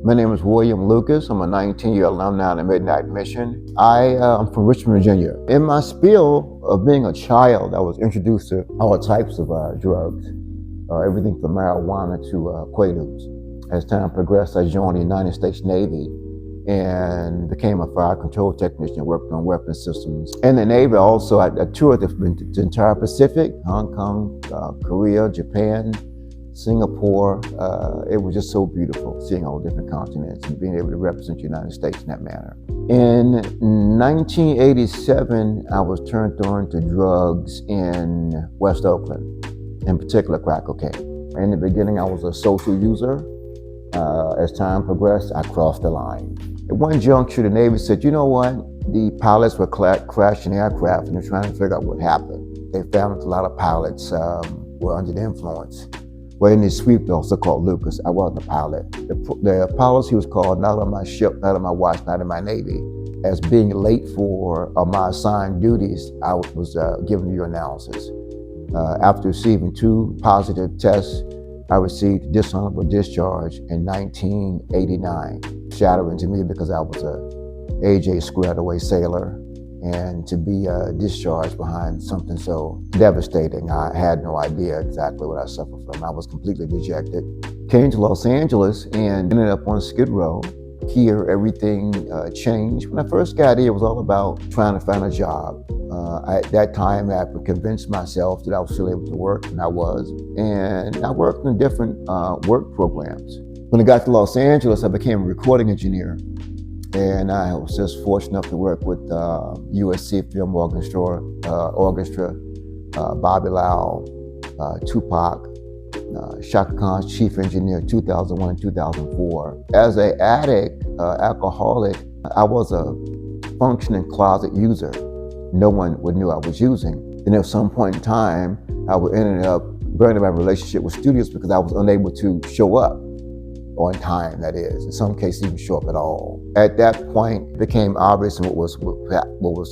My name is William Lucas. I'm a 19-year alumni of Midnight Mission. I'm from Richmond, Virginia. In my spiel of being a child, I was introduced to all types of drugs, everything from marijuana to Quaaludes. As time progressed, I joined the United States Navy and became a fire control technician, worked on weapon systems. In the Navy also, I toured the entire Pacific, Hong Kong, Korea, Japan, Singapore. It was just so beautiful seeing all different continents and being able to represent the United States in that manner. In 1987, I was turned on to drugs in West Oakland, in particular crack cocaine. In the beginning, I was a social user. As time progressed, I crossed the line. At one juncture, the Navy said, you know what? The pilots were crashing aircraft and they're trying to figure out what happened. They found that a lot of pilots were under the influence. Well, in his suite, they also called Lucas. I wasn't a pilot. The policy was called not on my ship, not on my watch, not in my Navy. As being late for my assigned duties, I was given your analysis. After receiving 2 positive tests, I received dishonorable discharge in 1989. Shattering to me because I was a AJ squared away sailor, and to be discharged behind something so devastating, I had no idea exactly what I suffered from. I was completely dejected. Came to Los Angeles and ended up on Skid Row. Here, everything changed. When I first got here, it was all about trying to find a job. At that time, I convinced myself that I was still able to work, and I was. And I worked in different work programs. When I got to Los Angeles, I became a recording engineer. And I was just fortunate enough to work with USC Film Orchestra, Bobby Lau, Tupac, Shaka Khan's chief engineer, 2001 and 2004. As an addict, alcoholic, I was a functioning closet user. No one would know I was using. Then at some point in time, I would end up burning my relationship with studios because I was unable to show up on time, that is. In some cases, even show up at all. At that point, it became obvious what was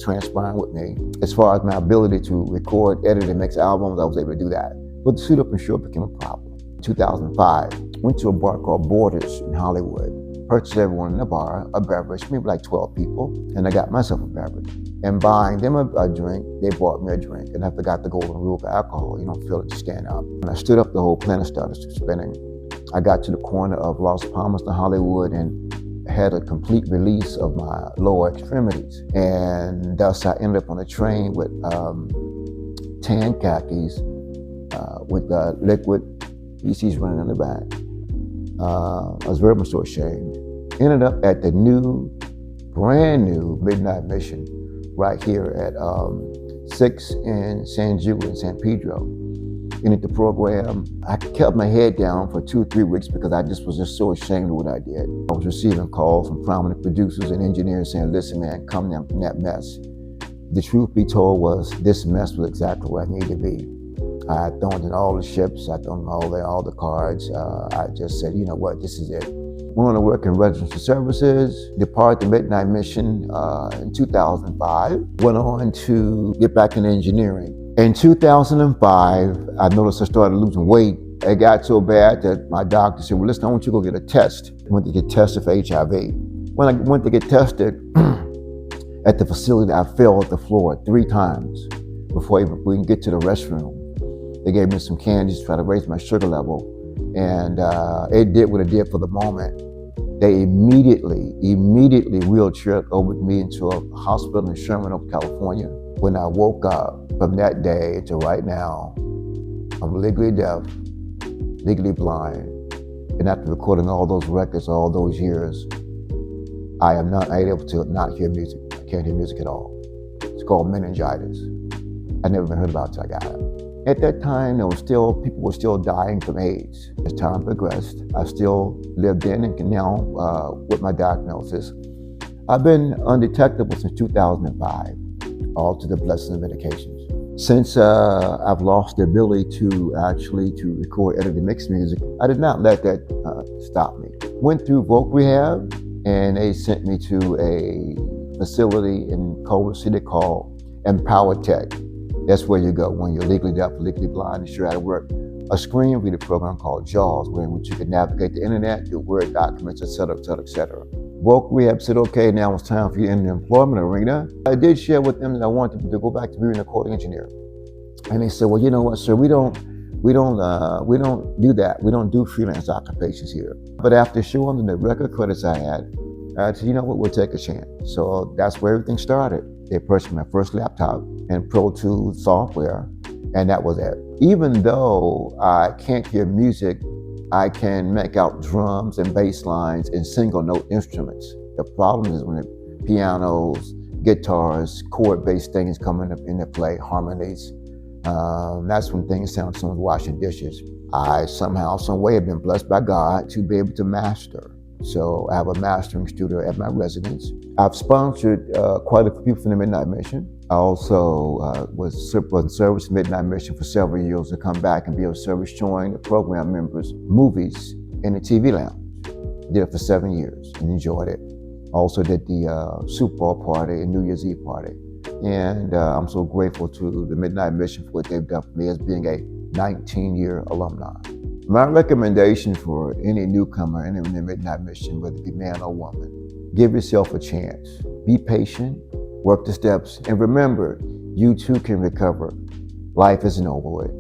transpiring with me. As far as my ability to record, edit, and mix albums, I was able to do that. But the suit up and show up became a problem. 2005, went to a bar called Borders in Hollywood. Purchased everyone in the bar a beverage, maybe like 12 people, and I got myself a beverage. And buying them a drink, they bought me a drink. And I forgot the golden rule of alcohol. You don't feel it, you stand up. When I stood up, the whole planet started spinning. I got to the corner of Las Palmas to Hollywood and had a complete release of my lower extremities. And thus I ended up on a train with tan khakis, with liquid feces running in the back. I was very much so ashamed. Ended up at the brand new Midnight Mission right here at 6 in San Juan and San Pedro. Into the program, I kept my head down for 2 or 3 weeks because I was just so ashamed of what I did. I was receiving calls from prominent producers and engineers saying, listen man, come down from that mess. The truth be told was this mess was exactly where I needed to be. I had thrown in all the ships, I thrown in all the cards. I just said, you know what, this is it. Went on to work in residential services, departed the Midnight Mission in 2005. Went on to get back into engineering. In 2005, I noticed I started losing weight. It got so bad that my doctor said, well, listen, I want you to go get a test. I went to get tested for HIV. When I went to get tested at the facility, I fell at the floor 3 times before we can get to the restroom. They gave me some candies to try to raise my sugar level. And it did what it did for the moment. They immediately wheelchaired over me into a hospital in Sherman Oaks, California. When I woke up from that day to right now, I'm legally deaf, legally blind, and after recording all those records all those years, I am not able to not hear music. I can't hear music at all. It's called meningitis. I never even heard about it until I got it. At that time, people were still dying from AIDS. As time progressed, I still lived in and can now, with my diagnosis. I've been undetectable since 2005. All to the blessing of medications. Since I've lost the ability to record, edit, and mix music, I did not let that stop me. Went through voc rehab, and they sent me to a facility in Culver City called Empower Tech. That's where you go when you're legally deaf, legally blind, and you're out of work. a screen reader program called JAWS, where in which you could navigate the internet, do Word documents, et cetera, et cetera, et cetera. Woke rehab said, okay, now it's time for you in the employment arena. I did share with them that I wanted to go back to being a recording engineer. And they said, well, you know what, sir, we don't do that. We don't do freelance occupations here. But after showing them the record credits I said, you know what, we'll take a chance. So that's where everything started. They purchased my first laptop and Pro Tools software, and that was it. Even though I can't hear music, I can make out drums and bass lines and single note instruments. The problem is when the pianos, guitars, chord-based things come into play, harmonies. That's when things sound like someone's washing dishes. I somehow, some way have been blessed by God to be able to master. So I have a mastering studio at my residence. I've sponsored quite a few people from the Midnight Mission. I also was in service Midnight Mission for several years to come back and be of service showing the program members movies in the TV lounge. Did it for 7 years and enjoyed it. Also did the Super Bowl party and New Year's Eve party. And I'm so grateful to the Midnight Mission for what they've done for me as being a 19-year alumni. My recommendation for any newcomer in the Midnight Mission, whether it be man or woman, give yourself a chance. Be patient, work the steps, and remember, you too can recover. Life isn't over with.